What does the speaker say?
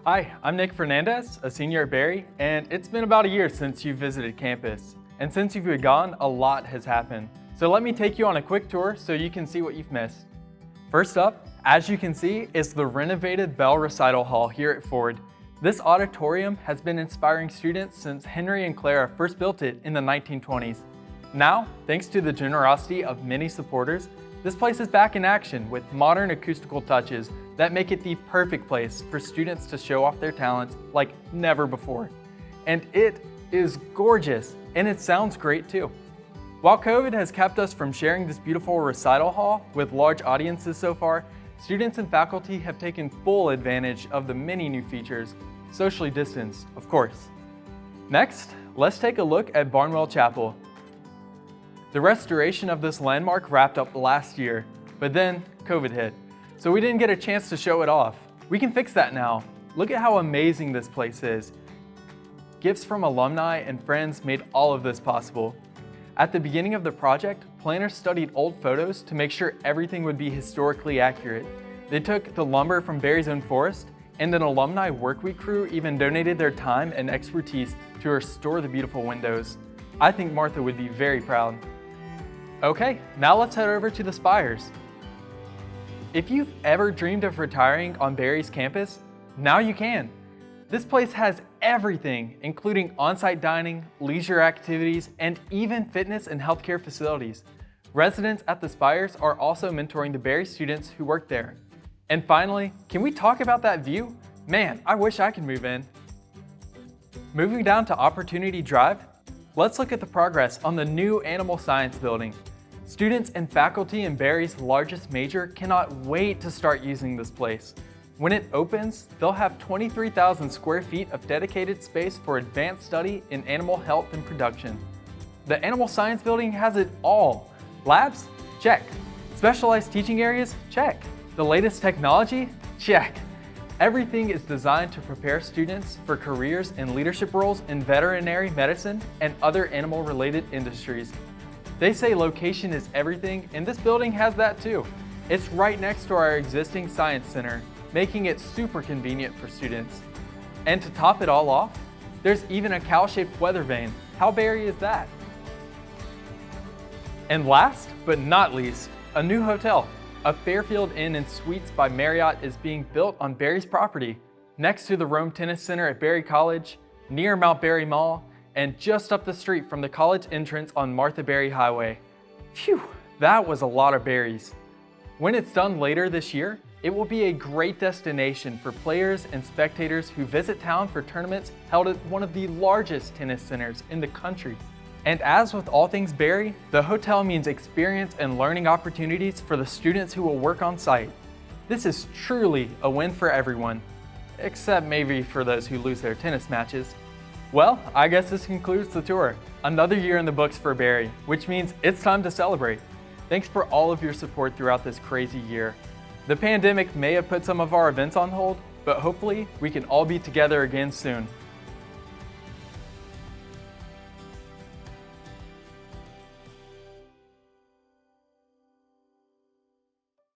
Hi, I'm Nick Fernandez, a senior at Berry, and it's been about a year since you visited campus. And since you've been gone, a lot has happened. So let me take you on a quick tour so you can see what you've missed. First up, as you can see, is the renovated Bell Recital Hall here at Ford. This auditorium has been inspiring students since Henry and Clara first built it in the 1920s. Now, thanks to the generosity of many supporters, this place is back in action with modern acoustical touches that make it the perfect place for students to show off their talents like never before. And it is gorgeous, and it sounds great too. While COVID has kept us from sharing this beautiful recital hall with large audiences so far, students and faculty have taken full advantage of the many new features, socially distanced, of course. Next, let's take a look at Barnwell Chapel. The restoration of this landmark wrapped up last year, but then COVID hit, so we didn't get a chance to show it off. We can fix that now. Look at how amazing this place is. Gifts from alumni and friends made all of this possible. At the beginning of the project, planners studied old photos to make sure everything would be historically accurate. They took the lumber from Berry's own forest, and an alumni workweek crew even donated their time and expertise to restore the beautiful windows. I think Martha would be very proud. Okay, now let's head over to the spires. If you've ever dreamed of retiring on Berry's campus, now you can. This place has everything, including on-site dining, leisure activities, and even fitness and healthcare facilities. Residents at the spires are also mentoring the Berry students who work there. And finally, can we talk about that view? Man, I wish I could move in. Moving down to Opportunity Drive, let's look at the progress on the new Animal Science building. Students and faculty in Berry's largest major cannot wait to start using this place. When it opens, they'll have 23,000 square feet of dedicated space for advanced study in animal health and production. The Animal Science building has it all. Labs? Check. Specialized teaching areas? Check. The latest technology? Check. Everything is designed to prepare students for careers in leadership roles in veterinary medicine and other animal-related industries. They say location is everything, and this building has that too. It's right next to our existing science center, making it super convenient for students. And to top it all off, there's even a cow-shaped weather vane. How Berry is that? And last but not least, a new hotel. A Fairfield Inn and Suites by Marriott is being built on Berry's property, next to the Rome Tennis Center at Berry College, near Mount Berry Mall, and just up the street from the college entrance on Martha Berry Highway. Phew, that was a lot of berries. When it's done later this year, it will be a great destination for players and spectators who visit town for tournaments held at one of the largest tennis centers in the country. And as with all things Berry, the hotel means experience and learning opportunities for the students who will work on site. This is truly a win for everyone, except maybe for those who lose their tennis matches. Well, I guess this concludes the tour. Another year in the books for Berry, which means it's time to celebrate. Thanks for all of your support throughout this crazy year. The pandemic may have put some of our events on hold, but hopefully we can all be together again soon.